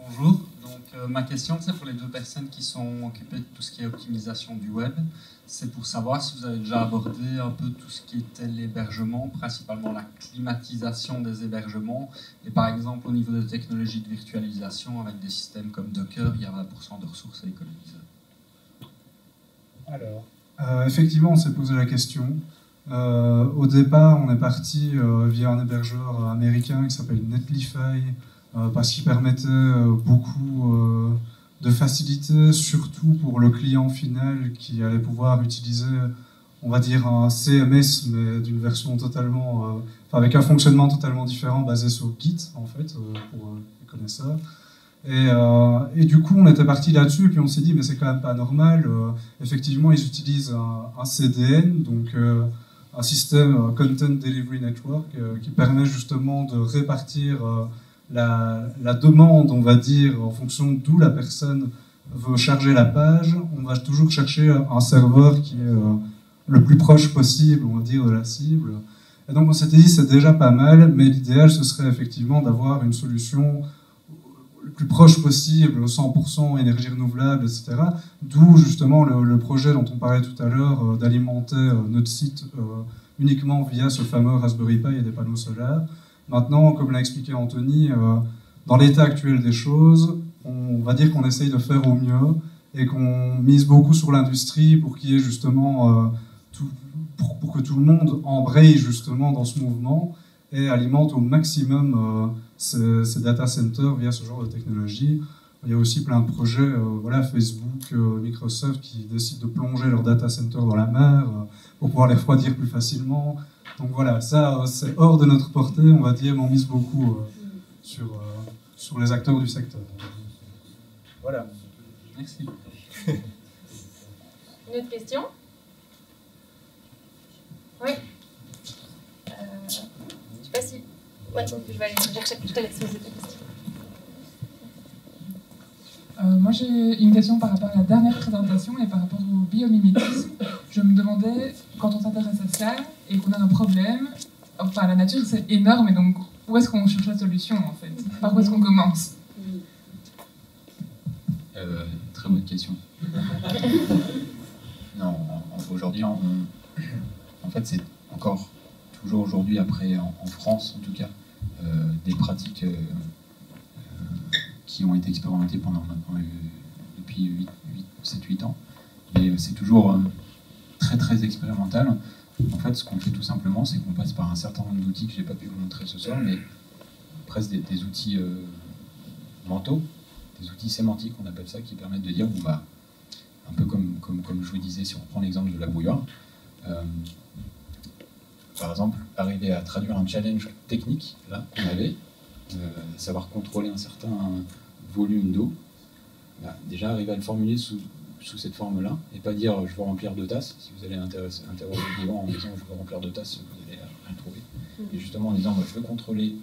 Bonjour, donc ma question c'est pour les deux personnes qui sont occupées de tout ce qui est optimisation du web. C'est pour savoir si vous avez déjà abordé un peu tout ce qui était l'hébergement, principalement la climatisation des hébergements, et par exemple au niveau des technologies de virtualisation avec des systèmes comme Docker, il y a 20% de ressources à économiser. Alors, effectivement, on s'est posé la question. Au départ, on est parti via un hébergeur américain qui s'appelle Netlify, parce qu'il permettait beaucoup de facilité, surtout pour le client final qui allait pouvoir utiliser, on va dire, un CMS, mais d'une version totalement, avec un fonctionnement totalement différent, basé sur Git, en fait, pour les connaisseurs. Et du coup, on était parti là-dessus, et puis on s'est dit, mais c'est quand même pas normal. Effectivement, ils utilisent un CDN, donc un système Content Delivery Network, qui permet justement de répartir la demande, on va dire, en fonction d'où la personne veut charger la page. On va toujours chercher un serveur qui est le plus proche possible, on va dire, de la cible. Et donc on s'était dit, c'est déjà pas mal, mais l'idéal, ce serait effectivement d'avoir une solution le plus proche possible, 100% énergie renouvelable, etc. D'où justement le projet dont on parlait tout à l'heure, d'alimenter notre site uniquement via ce fameux Raspberry Pi et des panneaux solaires. Maintenant, comme l'a expliqué Anthony, dans l'état actuel des choses, on va dire qu'on essaye de faire au mieux et qu'on mise beaucoup sur l'industrie pour qu'il y ait justement pour que tout le monde embraye justement dans ce mouvement et alimente au maximum ces data centers via ce genre de technologie. Il y a aussi plein de projets, voilà, Facebook, Microsoft qui décident de plonger leurs data centers dans la mer pour pouvoir les refroidir plus facilement. Donc voilà, ça c'est hors de notre portée, on va dire, mais on mise beaucoup sur les acteurs du secteur. Voilà. Merci. Une autre question? Oui. Je sais pas si... Ouais, je vais aller chercher, je te laisse poser ta question. Moi j'ai une question par rapport à la dernière présentation et par rapport au biomimétisme. Je me demandais, quand on s'intéresse à ça et qu'on a un problème, enfin la nature c'est énorme et donc où est-ce qu'on cherche la solution en fait? Par où est-ce qu'on commence? Très bonne question. Non, aujourd'hui, en fait c'est encore toujours aujourd'hui, après en France en tout cas, des pratiques qui ont été expérimentées pendant maintenant depuis 7-8 ans. Et c'est toujours très très expérimental. En fait, ce qu'on fait tout simplement, c'est qu'on passe par un certain nombre d'outils que je n'ai pas pu vous montrer ce soir, mais presque des outils mentaux, des outils sémantiques, on appelle ça, qui permettent de dire, bon, bah, un peu comme je vous disais, si on prend l'exemple de la bouilloire, par exemple, arriver à traduire un challenge technique, là, qu'on avait, savoir contrôler un certain volume d'eau, bah, déjà arriver à le formuler sous cette forme-là, et pas dire je veux remplir 2 tasses. Si vous allez interroger le vivant en disant je veux remplir 2 tasses, vous allez rien trouver. Et justement en disant bah, je veux contrôler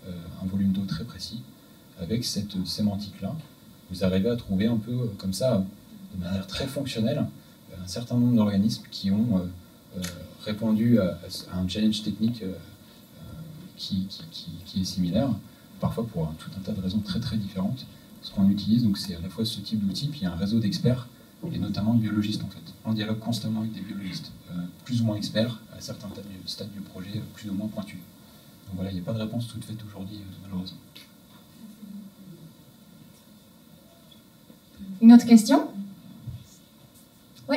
un volume d'eau très précis, avec cette sémantique-là, vous arrivez à trouver un peu comme ça, de manière très fonctionnelle, un certain nombre d'organismes qui ont répondu à un challenge technique qui est similaire, parfois pour tout un tas de raisons très très différentes. Ce qu'on utilise, donc, c'est à la fois ce type d'outils, puis un réseau d'experts, et notamment de biologistes en fait. On dialogue constamment avec des biologistes, plus ou moins experts, à certains stades du projet, plus ou moins pointus. Donc voilà, il n'y a pas de réponse toute faite aujourd'hui, malheureusement. Une autre question? Oui.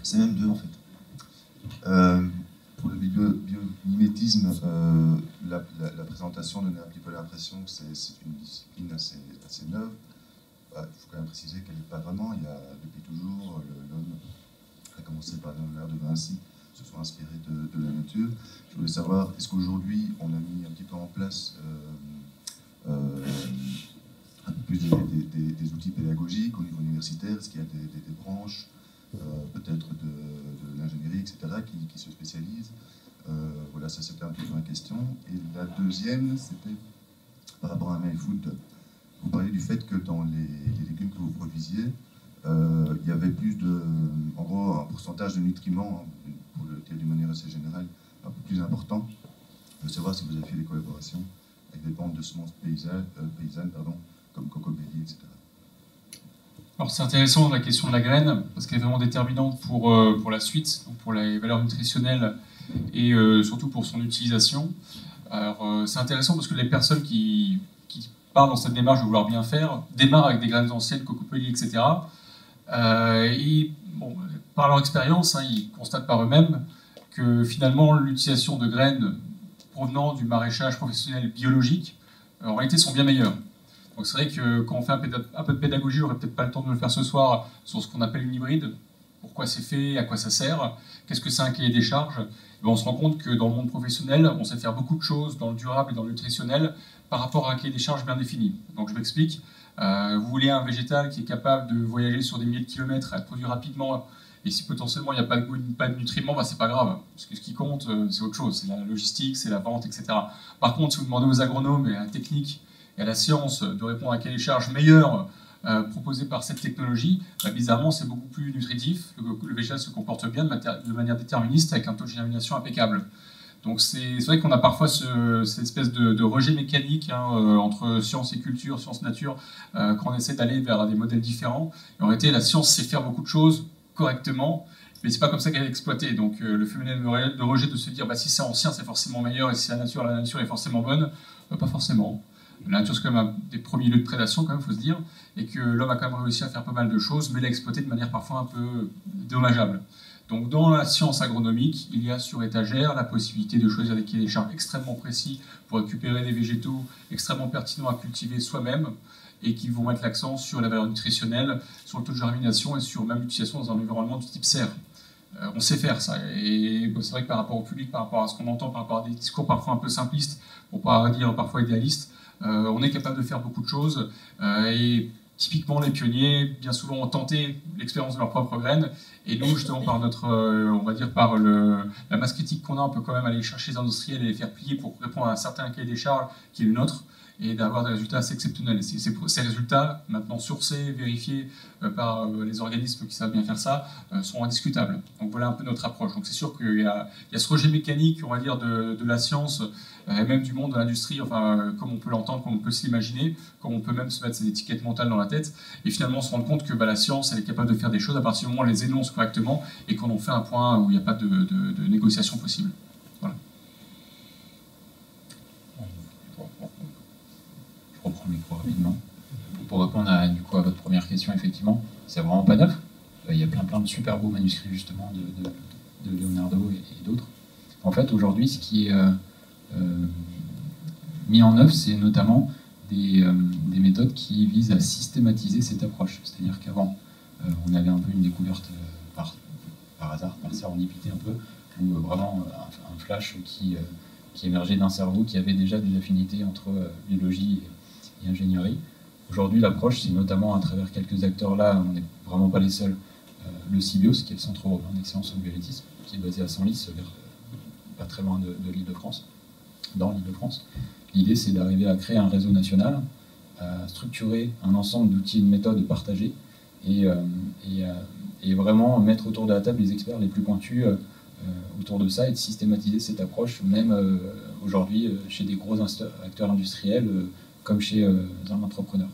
C'est même 2 en fait. Pour le biomimétisme, la présentation donnait un petit peu l'impression que c'est une discipline assez neuve. Il faut quand même préciser qu'elle n'est pas vraiment. Il y a depuis toujours, l'homme, à commencer par Léonard de Vinci, se sont inspirés de la nature. Je voulais savoir, est-ce qu'aujourd'hui on a mis un petit peu en place un peu plus des outils pédagogiques au niveau universitaire? Est-ce qu'il y a des branches peut-être de l'ingénierie, etc., qui se spécialisent? Voilà, ça c'était un petit peu ma question. Et la deuxième, c'était par rapport à MyFood. Vous parlez du fait que dans les légumes que vous produisiez, il y avait plus de, en gros, un pourcentage de nutriments, hein, pour le dire d'une manière assez générale, un peu plus important. Je veux savoir si vous avez fait des collaborations avec des banques de semences paysannes, comme Coco Belli, etc. Alors c'est intéressant la question de la graine, parce qu'elle est vraiment déterminante pour la suite, donc pour les valeurs nutritionnelles et surtout pour son utilisation. Alors c'est intéressant parce que les personnes qui partent dans cette démarche de vouloir bien faire démarrent avec des graines anciennes, cocopelli, etc. Et bon, par leur expérience, hein, ils constatent par eux-mêmes que finalement l'utilisation de graines provenant du maraîchage professionnel biologique, en réalité, sont bien meilleures. Donc c'est vrai que quand on fait un peu de pédagogie, j'aurais peut-être pas le temps de le faire ce soir, sur ce qu'on appelle une hybride, pourquoi c'est fait, à quoi ça sert, qu'est-ce que c'est un cahier des charges. On se rend compte que dans le monde professionnel, on sait faire beaucoup de choses dans le durable et dans le nutritionnel par rapport à un cahier des charges bien défini. Donc je m'explique. Vous voulez un végétal qui est capable de voyager sur des milliers de kilomètres, à être produit rapidement, et si potentiellement il n'y a pas de nutriments, bah, c'est pas grave. Parce que ce qui compte, c'est autre chose. C'est la logistique, c'est la vente, etc. Par contre, si vous demandez aux agronomes et à la technique et à la science de répondre à un cahier des charges meilleur proposé par cette technologie, bah, bizarrement, c'est beaucoup plus nutritif. Le végétal se comporte bien de manière déterministe avec un taux de germination impeccable. Donc c'est vrai qu'on a parfois cette espèce de rejet mécanique hein, entre science et culture, science-nature, quand on essaie d'aller vers des modèles différents. Et en réalité, la science sait faire beaucoup de choses correctement, mais c'est pas comme ça qu'elle est exploitée. Donc le phénomène de rejet de se dire bah, si c'est ancien, c'est forcément meilleur, et si la nature est forcément bonne, pas forcément. La nature, c'est quand même un des premiers lieux de prédation, quand même, faut se dire, et que l'homme a quand même réussi à faire pas mal de choses, mais l'a exploité de manière parfois un peu dommageable. Donc, dans la science agronomique, il y a sur étagère la possibilité de choisir des cahiers des charges extrêmement précis pour récupérer des végétaux extrêmement pertinents à cultiver soi-même et qui vont mettre l'accent sur la valeur nutritionnelle, sur le taux de germination et sur même l'utilisation dans un environnement du type serre. On sait faire ça, et c'est vrai que par rapport au public, par rapport à ce qu'on entend, par rapport à des discours parfois un peu simplistes, pour pas dire parfois idéalistes, on est capable de faire beaucoup de choses, et typiquement les pionniers, bien souvent, ont tenté l'expérience de leurs propres graines, et nous, justement, par notre, on va dire, par la masse critique qu'on a, on peut quand même aller chercher les industriels et les faire plier pour répondre à un certain cahier des charges qui est le nôtre, et d'avoir des résultats assez exceptionnels. Ces résultats, maintenant sourcés, vérifiés par les organismes qui savent bien faire ça, sont indiscutables. Donc voilà un peu notre approche. Donc c'est sûr qu'il y a ce rejet mécanique, on va dire, de la science, et même du monde de l'industrie, enfin, comme on peut l'entendre, comme on peut s'imaginer, comme on peut même se mettre ces étiquettes mentales dans la tête, et finalement on se rend compte que la science, elle est capable de faire des choses à partir du moment où on les énonce correctement, et qu'on en fait un point où il n'y a pas de négociation possible. Voilà. Je reprends le micro rapidement. Pour répondre à votre première question, effectivement, c'est vraiment pas neuf. Il y a plein de super beaux manuscrits justement de Leonardo et d'autres. En fait, aujourd'hui, ce qui est mis en œuvre, c'est notamment des méthodes qui visent à systématiser cette approche. C'est-à-dire qu'avant, on avait un peu une découverte par hasard, par sérendipité un peu, ou vraiment un flash qui émergeait d'un cerveau qui avait déjà des affinités entre biologie et ingénierie. Aujourd'hui, l'approche, c'est notamment à travers quelques acteurs là, on n'est vraiment pas les seuls, le CIBIOS, qui est le Centre européen d'excellence en bioéthique, qui est basé à Senlis, pas très loin de l'Île-de-France, dans l'Île-de-France. L'idée, c'est d'arriver à créer un réseau national, à structurer un ensemble d'outils et de méthodes partagés, et vraiment mettre autour de la table les experts les plus pointus autour de ça, et de systématiser cette approche, même aujourd'hui chez des gros acteurs industriels, comme chez un entrepreneur.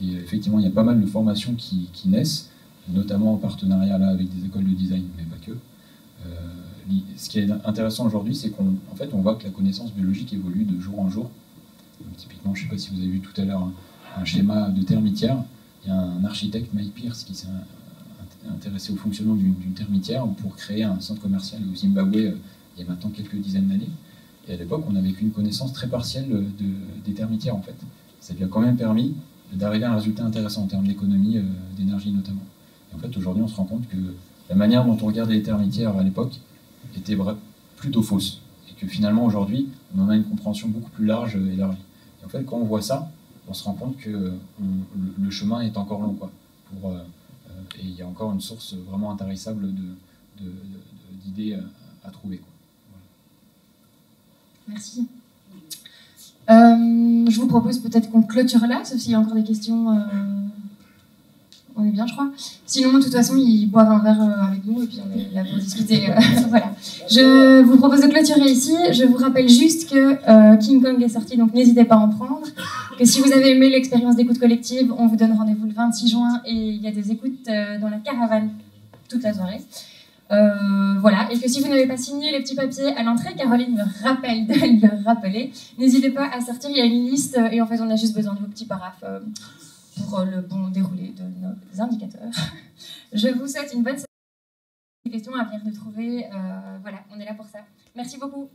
Et effectivement, il y a pas mal de formations qui naissent, notamment en partenariat là, avec des écoles de design, mais pas que. Ce qui est intéressant aujourd'hui, c'est qu'on on voit que la connaissance biologique évolue de jour en jour. Donc, typiquement, je ne sais pas si vous avez vu tout à l'heure un schéma de termitière. Il y a un architecte, Mike Pierce, qui s'est intéressé au fonctionnement d'une termitière pour créer un centre commercial au Zimbabwe il y a maintenant quelques dizaines d'années. Et à l'époque, on n'avait qu'une connaissance très partielle des termitières, en fait. Ça lui a quand même permis d'arriver à un résultat intéressant en termes d'économie, d'énergie notamment. Et en fait, aujourd'hui, on se rend compte que la manière dont on regardait les termitières à l'époque était plutôt fausse. Et que finalement, aujourd'hui, on en a une compréhension beaucoup plus large et élargie. Et en fait, quand on voit ça, on se rend compte que le chemin est encore long, quoi. Et il y a encore une source vraiment intarissable d'idées à trouver, quoi. Merci. Je vous propose peut-être qu'on clôture là, sauf s'il y a encore des questions. On est bien, je crois. Sinon, de toute façon, ils boivent un verre avec nous et puis on est là pour discuter. Voilà. Je vous propose de clôturer ici. Je vous rappelle juste que King Kong est sorti, donc n'hésitez pas à en prendre. Que si vous avez aimé l'expérience d'écoute collective, on vous donne rendez-vous le 26 juin et il y a des écoutes dans la caravane toute la soirée. Voilà, et que si vous n'avez pas signé les petits papiers à l'entrée, Caroline me rappelle de le rappeler. N'hésitez pas à sortir, il y a une liste et en fait on a juste besoin de vos petits paraphes pour le bon déroulé de nos indicateurs. Je vous souhaite une bonne semaine. Des questions à venir de trouver, voilà, on est là pour ça. Merci beaucoup.